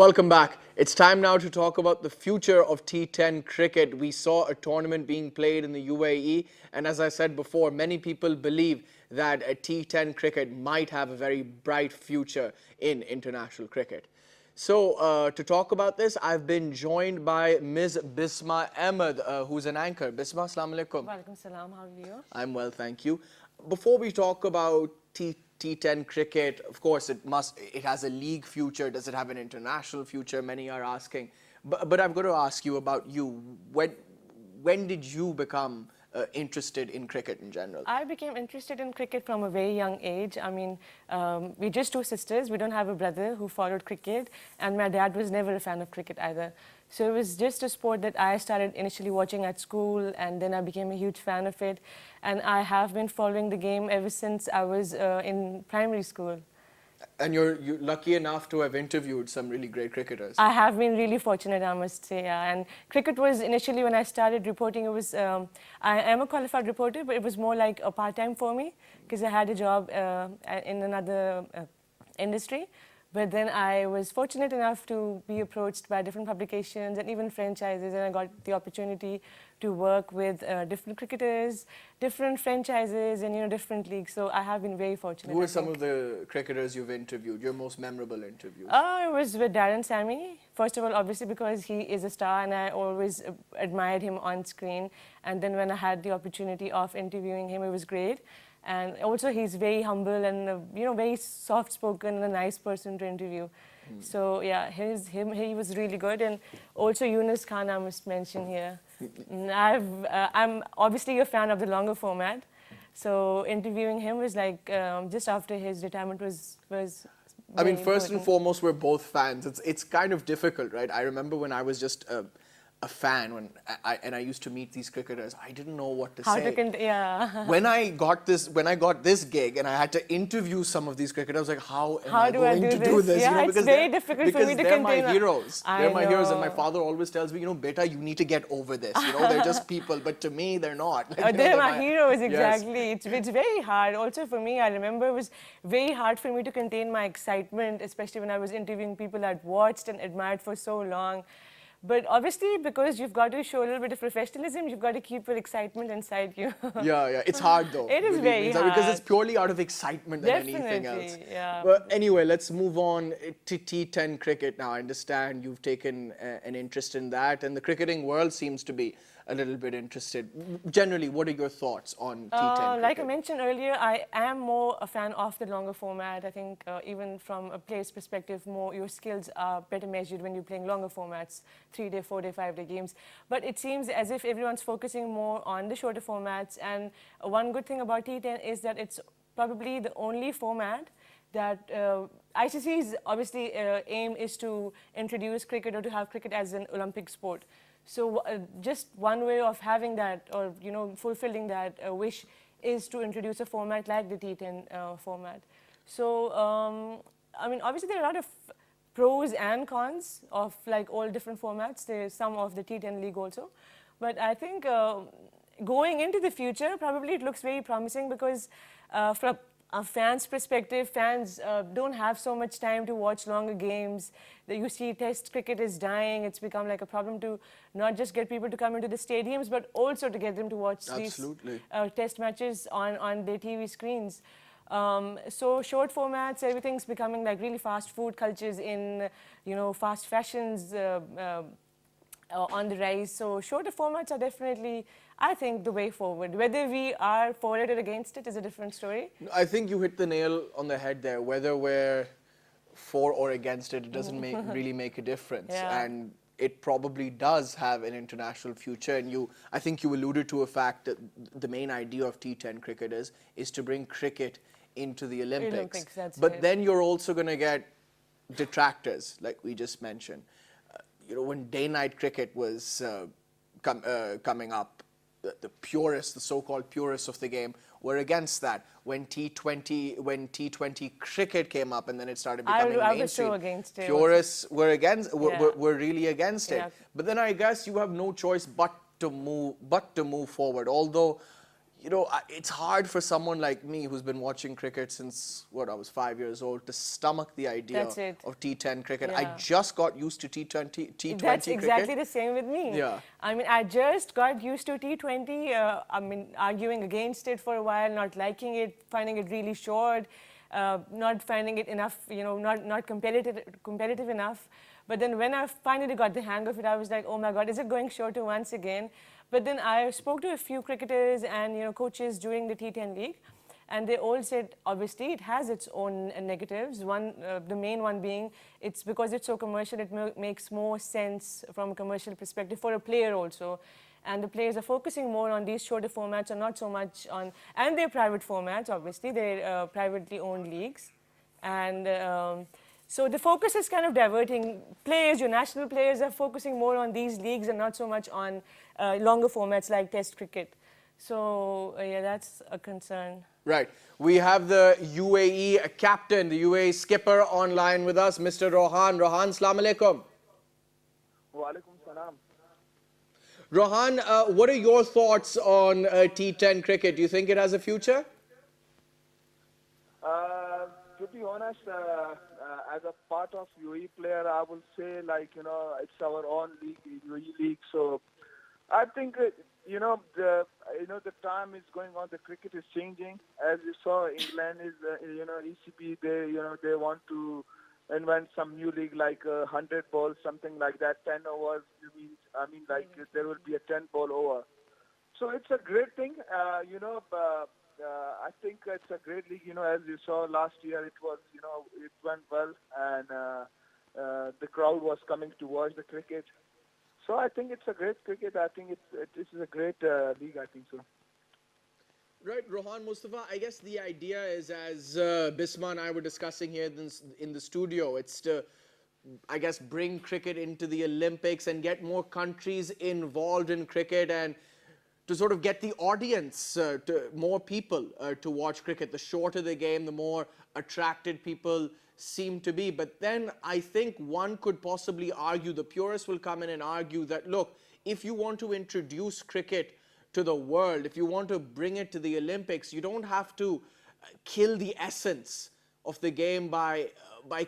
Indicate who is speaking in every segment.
Speaker 1: Welcome back. It's time now to talk about the future of T10 cricket. We saw a tournament being played in the UAE, and as I said before, many people believe that a T10 cricket might have a very bright future in international cricket. So, to talk about this, I've been joined by Ms. Bisma Ahmed, who's an anchor. Bisma, assalamu alaikum.
Speaker 2: Walaikum salam, how are you?
Speaker 1: I'm well, thank you. Before we talk about T10 cricket, of course, it has a league future. Does it have an international future? Many are asking. But I've got to ask you about you. When did you become interested in cricket in general?
Speaker 2: I became interested in cricket from a very young age. I mean, we're just two sisters. We don't have a brother who followed cricket, and my dad was never a fan of cricket either. So it was just a sport that I started initially watching at school, and then I became a huge fan of it. And I have been following the game ever since I was in primary school.
Speaker 1: And you're lucky enough to have interviewed some really great cricketers.
Speaker 2: I have been really fortunate, I must say. Yeah. And cricket was initially, when I started reporting, it was, I am a qualified reporter, but it was more like a part-time for me because I had a job in another industry. But then I was fortunate enough to be approached by different publications and even franchises, and I got the opportunity to work with different cricketers, different franchises, and different leagues. So I have been very fortunate.
Speaker 1: Who are some of the cricketers you've interviewed? Your most memorable interviews?
Speaker 2: It was with Darren Sammy. First of all, obviously because he is a star, and I always admired him on screen. And then when I had the opportunity of interviewing him, it was great. And also, he's very humble and very soft-spoken and a nice person to interview. So yeah, he was really good. And also Yunus Khan, I must mention here. I'm obviously a fan of the longer format. So interviewing him was like just after his retirement was.
Speaker 1: I mean, first and foremost, we're both fans. It's kind of difficult, right? I remember when I was just a fan when I used to meet these cricketers, I didn't know what to say.
Speaker 2: Yeah.
Speaker 1: When I got this gig and I had to interview some of these cricketers, I was like, how am I going to do this?
Speaker 2: Yeah, it's very difficult for me to contain.
Speaker 1: Because they're my heroes. They're my heroes, and my father always tells me, beta, you need to get over this. They're just people, but to me, they're not. Like,
Speaker 2: they're my heroes, exactly.
Speaker 1: Yes.
Speaker 2: It's very hard. Also for me, I remember it was very hard for me to contain my excitement, especially when I was interviewing people I'd watched and admired for so long. But obviously, because you've got to show a little bit of professionalism, you've got to keep your excitement inside you.
Speaker 1: Yeah. It's hard, though.
Speaker 2: It is very hard.
Speaker 1: Because it's purely out of excitement than anything else.
Speaker 2: Yeah.
Speaker 1: But anyway, let's move on to T10 cricket now. I understand you've taken an interest in that, and the cricketing world seems to be a little bit interested. Generally, what are your thoughts on T10 cricket?
Speaker 2: Like I mentioned earlier, I am more a fan of the longer format. I think even from a player's perspective, your skills are better measured when you're playing longer formats, 3-day, 4-day, 5-day games. But it seems as if everyone's focusing more on the shorter formats. And one good thing about T10 is that it's probably the only format that ICC's obviously aim is to introduce cricket or to have cricket as an Olympic sport. So just one way of having that or fulfilling that wish is to introduce a format like the T10 format. So I mean, obviously there are a lot of pros and cons of like all different formats. There's some of the T10 league also, but I think going into the future, probably it looks very promising because from a fan's perspective, fans don't have so much time to watch longer games. You see Test cricket is dying. It's become like a problem to not just get people to come into the stadiums, but also to get them to watch these Test matches on their TV screens. So short formats, everything's becoming like really fast food cultures in, fast fashions on the rise. So shorter formats are definitely, I think, the way forward. Whether we are for it or against it is a different story.
Speaker 1: I think you hit the nail on the head there. Whether we're for or against it, it doesn't really make a difference.
Speaker 2: Yeah.
Speaker 1: And it probably does have an international future. And I think you alluded to a fact that the main idea of T10 cricket is to bring cricket into the Olympics. But
Speaker 2: right.
Speaker 1: then you're also going to get detractors, like we just mentioned. When day-night cricket was coming up, the purists, the so-called purists of the game, were against that. When T20 cricket came up and then it started becoming mainstream,
Speaker 2: I was so against it.
Speaker 1: Purists were really against it.
Speaker 2: Yeah.
Speaker 1: But then I guess you have no choice but to move forward. Although, it's hard for someone like me who's been watching cricket since, I was 5 years old, to stomach the idea
Speaker 2: That's it.
Speaker 1: of T10 cricket. I
Speaker 2: Yeah.
Speaker 1: just got used to T20
Speaker 2: That's exactly
Speaker 1: cricket.
Speaker 2: the same with me.
Speaker 1: Yeah.
Speaker 2: I mean, I just got used to T20. I mean, arguing against it for a while, not liking it, finding it really short, not finding it enough, not competitive enough. But then when I finally got the hang of it, I was like, oh my God, is it going shorter once again? But then I spoke to a few cricketers and coaches during the T10 league, and they all said, obviously, it has its own negatives. The main one being, it's because it's so commercial, it makes more sense from a commercial perspective for a player also. And the players are focusing more on these shorter formats and not so much on, and they're private formats, obviously, they're privately owned leagues. And so the focus is kind of diverting. Players, your national players are focusing more on these leagues and not so much on longer formats like Test cricket. So yeah, that's a concern.
Speaker 1: Right. We have the UAE captain, the UAE skipper online with us, Mr. Rohan. Rohan, Assalamu alaikum.
Speaker 3: Walaikum salam.
Speaker 1: Rohan, what are your thoughts on T10 cricket? Do you think it has a future?
Speaker 3: To be honest, as a part of UAE player, I will say it's our own league, UAE league. So I think the time is going on. The cricket is changing. As you saw, England is ECB. They want to invent some new league like 100 balls, something like that, 10 overs. There will be a 10 ball over. So it's a great thing. I think it's a great league. As you saw last year, it went well, and the crowd was coming to watch the cricket. So I think it's a great cricket. I think this is a great league. I think so.
Speaker 1: Right, Rohan Mustafa, I guess the idea is, as Bisma and I were discussing here in the studio, it's to, I guess, bring cricket into the Olympics and get more countries involved in cricket, and to sort of get the audience, more people to watch cricket. The shorter the game, the more attracted people seem to be. But then I think one could possibly argue, the purists will come in and argue that, look, if you want to introduce cricket to the world, if you want to bring it to the Olympics, you don't have to kill the essence of the game by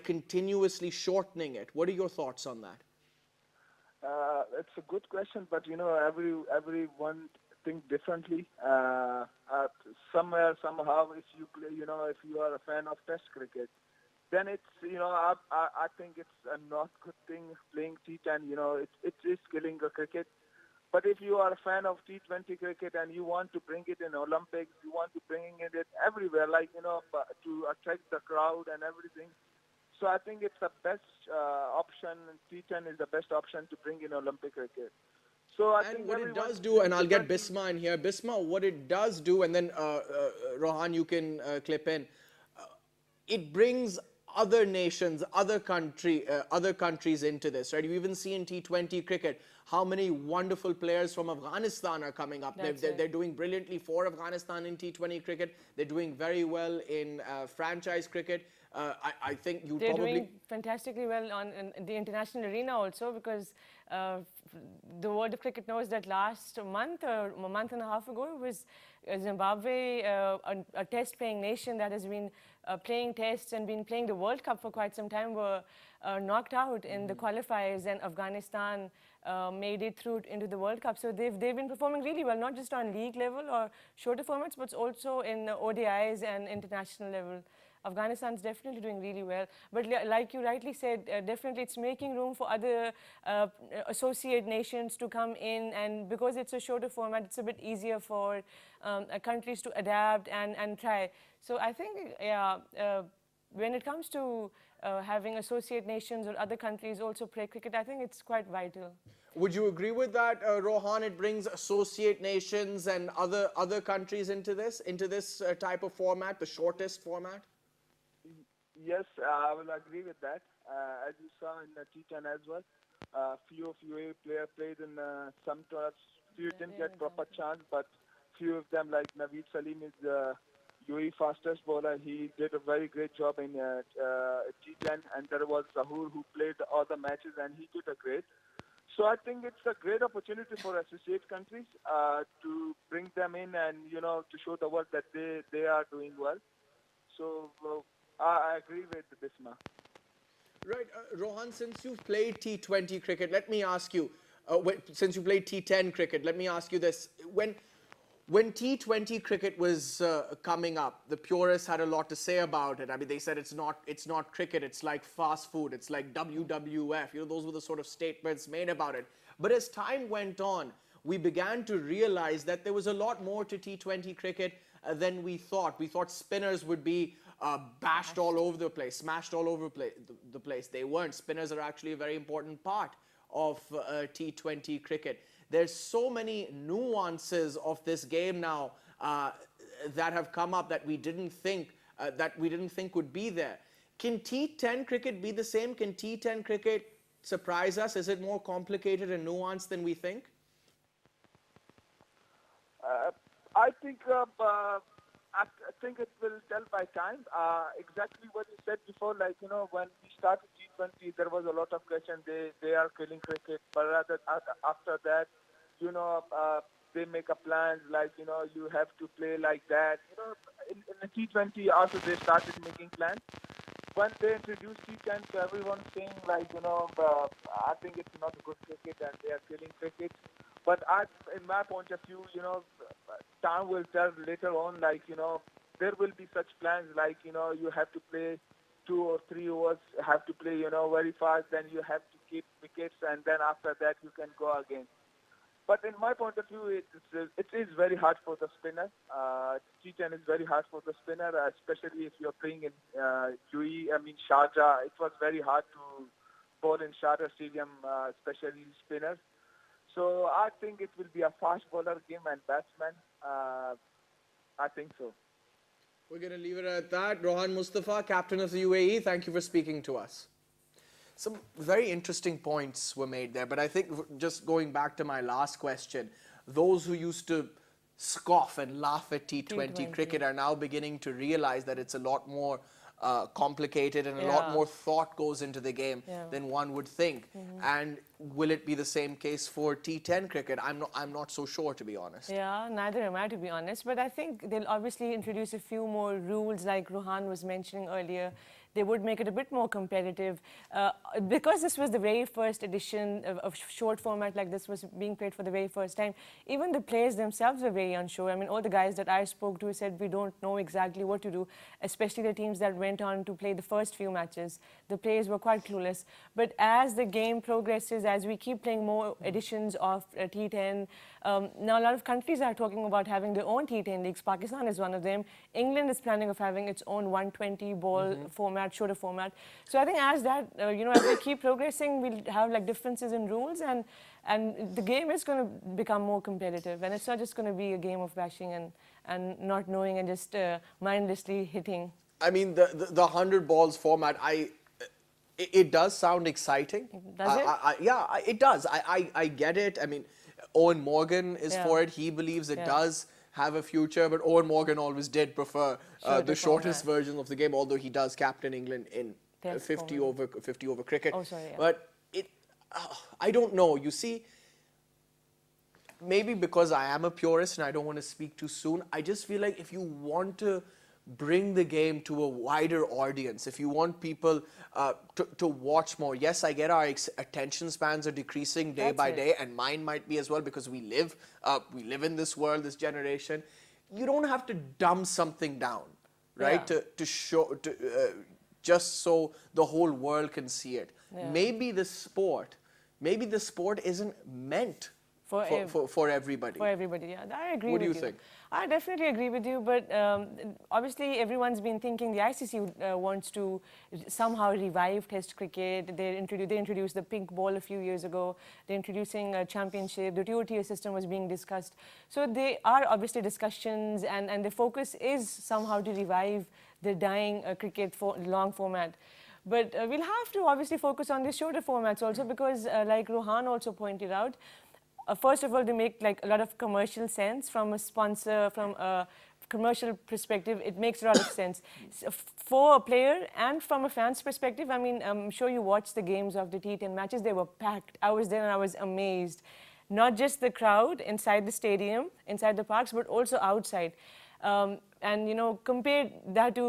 Speaker 1: continuously shortening it. What are your thoughts on that?
Speaker 3: It's a good question, but everyone think differently. Somewhere, somehow, if you play, if you are a fan of Test cricket, then it's, I think it's a not good thing playing T10. It is killing the cricket. But if you are a fan of T20 cricket and you want to bring it in Olympics, you want to bring it everywhere, to attract the crowd and everything. So I think it's the best option. T10 is the best option to bring in Olympic cricket. So I think
Speaker 1: what it does do, and I'll get Bisma in here. Bisma, what it does do, and then Rohan, you can clip in. It brings other nations, other countries into this, right? You even see in T20 cricket how many wonderful players from Afghanistan are coming up. They're doing brilliantly for Afghanistan in T20 cricket. They're doing very well in franchise cricket. I think you
Speaker 2: They're doing fantastically well in the international arena also, because the world of cricket knows that last month or a month and a half ago, it was Zimbabwe, a test-playing nation that has been playing tests and been playing the World Cup for quite some time, were knocked out in the qualifiers, and Afghanistan made it through into the World Cup. So they've been performing really well, not just on league level or shorter formats, but also in ODIs and international level. Afghanistan's definitely doing really well. But like you rightly said, definitely it's making room for other associate nations to come in. And because it's a shorter format, it's a bit easier for countries to adapt and try. So I think, when it comes to having associate nations or other countries also play cricket, I think it's quite vital.
Speaker 1: Would you agree with that, Rohan? It brings associate nations and other countries into this type of format, the shortest format?
Speaker 3: Yes, I will agree with that. As you saw in the T10 as well, few of UAE players played in some tours. Few didn't get proper chance, but few of them, like Naveed Salim, is UAE fastest bowler. He did a very great job in T10, and there was Zahur who played all the matches, and he did a great. So I think it's a great opportunity for associate countries to bring them in and to show the world that they are doing well. So I agree with Bisma.
Speaker 1: Right, Rohan, since you've played T20 cricket, let me ask you, since you played T10 cricket, let me ask you this. When T20 cricket was coming up, the purists had a lot to say about it. I mean, they said it's not cricket, it's like fast food, it's like WWF. Those were the sort of statements made about it. But as time went on, we began to realize that there was a lot more to T20 cricket than we thought. We thought spinners would be bashed all over the place, smashed all over the place. They weren't. Spinners are actually a very important part of T20 cricket. There's so many nuances of this game now that have come up that we didn't think would be there. Can T10 cricket be the same? Can T10 cricket surprise us? Is it more complicated and nuanced than we think?
Speaker 3: I think it will tell by time. Exactly what you said before, when we started T20, there was a lot of question. They are killing cricket, but after that, they make a plan you have to play like that. In the T20 also they started making plans. When they introduced T10, so everyone's saying I think it's not good cricket and they are killing cricket. But in my point of view, time will tell later on, there will be such plans you have to play 2 or 3 overs, have to play, very fast, then you have to keep wickets, and then after that you can go again. But in my point of view, it is very hard for the spinner. T10 is very hard for the spinner, especially if you're playing in Sharjah. It was very hard to bowl in Sharjah Stadium, especially spinners. So I think it will be a fast bowler game and batsman. I think so.
Speaker 1: We're going to leave it at that. Rohan Mustafa, captain of the UAE, thank you for speaking to us. Some very interesting points were made there, but I think just going back to my last question, those who used to scoff and laugh at T20 cricket are now beginning to realize that it's a lot more complicated and a lot more thought goes into the game than one would think. And will it be the same case for T10 cricket? I'm not so sure, to be honest.
Speaker 2: Yeah, neither am I, to be honest. But I think they'll obviously introduce a few more rules, like Rohan was mentioning earlier. They would make it a bit more competitive. Because this was the very first edition of short format like this was being played for the very first time, even the players themselves were very unsure. I mean, all the guys that I spoke to said we don't know exactly what to do, especially the teams that went on to play the first few matches. The players were quite clueless. But as the game progresses, as we keep playing more editions of T10, now a lot of countries are talking about having their own T10 leagues. Pakistan is one of them. England is planning of having its own 120 ball format, shorter format. So I think as that, as we keep progressing, we'll have like differences in rules, and the game is going to become more competitive, and it's not just going to be a game of bashing and not knowing and just mindlessly hitting.
Speaker 1: I mean, the 100 balls format, it does sound exciting.
Speaker 2: Does it?
Speaker 1: Yeah, it does. I get it. I mean, Owen Morgan is for it. He believes it does have a future, but Owen Morgan always did prefer the shortest version of the game, although he does captain England in 50 over cricket.
Speaker 2: Oh, sorry. Yeah.
Speaker 1: But I don't know. You see, maybe because I am a purist and I don't want to speak too soon, I just feel like if you want to bring the game to a wider audience, if you want people to watch more. Yes, I get our attention spans are decreasing day by day, and mine might be as well, because we live in this world, this generation. You don't have to dumb something down, right? To show, just so the whole world can see it. Maybe the sport isn't meant for everybody.
Speaker 2: For everybody, yeah. I agree with you.
Speaker 1: What do you think?
Speaker 2: I definitely agree with you, but obviously everyone's been thinking the ICC wants to somehow revive Test cricket. They introduced the pink ball a few years ago. They're introducing a championship. The two-tier system was being discussed. So they are obviously discussions, and the focus is somehow to revive the dying cricket long format. But we'll have to obviously focus on the shorter formats also, because like Rohan also pointed out, first of all, they make like a lot of commercial sense from a sponsor, from a commercial perspective, it makes a lot of sense. For a player and from a fan's perspective, I mean, I'm sure you watched the games of the T10 matches. They were packed. I was there and I was amazed. Not just the crowd inside the stadium, inside the parks, but also outside. And, you know, compare that to...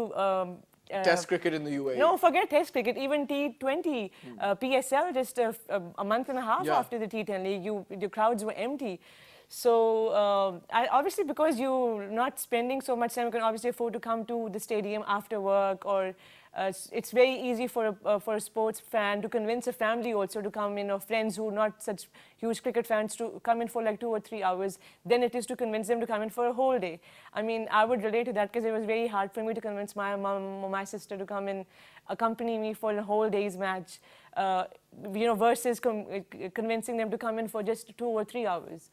Speaker 1: Test cricket in the UAE.
Speaker 2: No, forget Test cricket. Even T20, PSL, just a month and a half after the T10 league, the crowds were empty. So obviously, because you're not spending so much time, you can obviously afford to come to the stadium after work, or it's very easy for a sports fan to convince a family also to come in, or friends who are not such huge cricket fans to come in for like 2 or 3 hours, than it is to convince them to come in for a whole day. I mean, I would relate to that because it was very hard for me to convince my mom or my sister to come and accompany me for a whole day's match, you know, versus convincing them to come in for just 2 or 3 hours.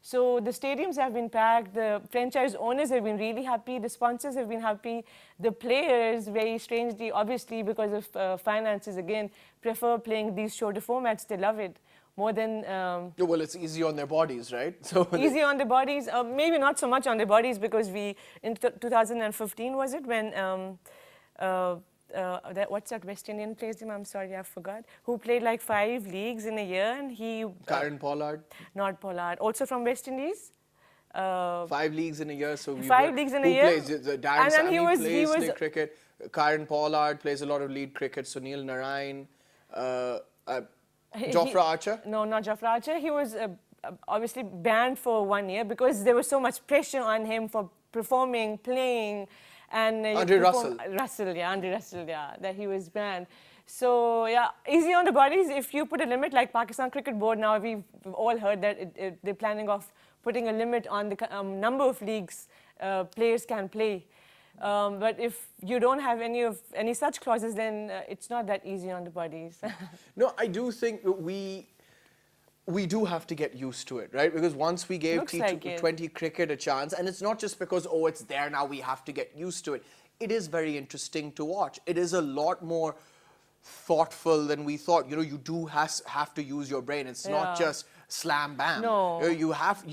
Speaker 2: So the stadiums have been packed, the franchise owners have been really happy, the sponsors have been happy, the players, very strangely, obviously because of finances again, prefer playing these shorter formats. They love it more than...
Speaker 1: well, it's easy on their bodies, right? So
Speaker 2: easy on the bodies, maybe not so much on the bodies, because we, in 2015 was it, when... what's that West Indian plays him? I'm sorry, I forgot. Who played like 5 leagues in a year, and he...
Speaker 1: Karen Pollard?
Speaker 2: Not Pollard. Also from West Indies?
Speaker 1: 5 leagues in a year. So
Speaker 2: 5 leagues in a year.
Speaker 1: Who plays? Darren Sammy
Speaker 2: he was
Speaker 1: lead cricket. Karen Pollard plays a lot of lead cricket. Sunil Narayan. Jofra Archer?
Speaker 2: No, not Jofra Archer. He was obviously banned for 1 year because there was so much pressure on him for performing, playing. And
Speaker 1: Andre Russell,
Speaker 2: that he was banned. So yeah, easy on the bodies. If you put a limit, like Pakistan Cricket Board now, we've all heard that they're planning of putting a limit on the number of leagues players can play. But if you don't have any such clauses, then it's not that easy on the bodies.
Speaker 1: No, I do think we do have to get used to it, right? Because once we gave T20 cricket a chance, and it's not just because, oh, it's there now, we have to get used to it. It is very interesting to watch. It is a lot more thoughtful than we thought. You know, you do have to use your brain. It's not just slam bam.
Speaker 2: No.
Speaker 1: You have,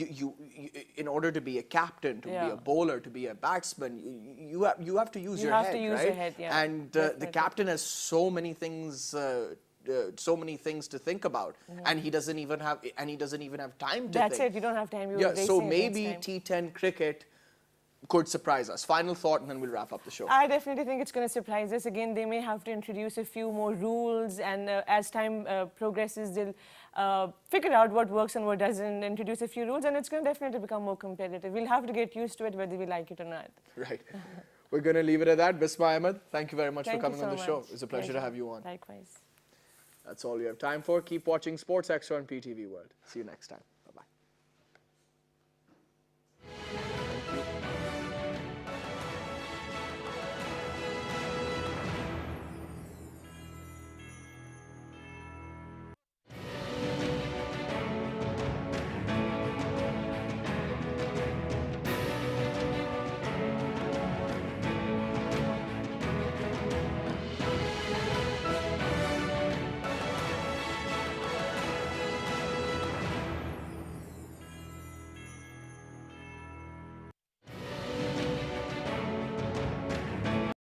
Speaker 1: in order to be a captain, to be a bowler, to be a batsman, you have to use your head, right?
Speaker 2: Your head, yeah.
Speaker 1: And the captain has so many things to think about, and he doesn't even have time to
Speaker 2: That's
Speaker 1: think.
Speaker 2: it. You don't have time.
Speaker 1: So maybe T10 cricket could surprise us. Final thought, and then we'll wrap up the show.
Speaker 2: I definitely think it's going to surprise us. Again, they may have to introduce a few more rules, and as time progresses, they'll figure out what works and what doesn't, introduce a few rules, and it's going to definitely become more competitive. We'll have to get used to it, whether we like it or not.
Speaker 1: Right. We're going to leave it at that. Bisma Ahmed, thank you very much for coming
Speaker 2: so
Speaker 1: on the show.
Speaker 2: much.
Speaker 1: It was a pleasure to have you on.
Speaker 2: Likewise.
Speaker 1: That's all we have time for. Keep watching Sports Extra on PTV World. See you next time.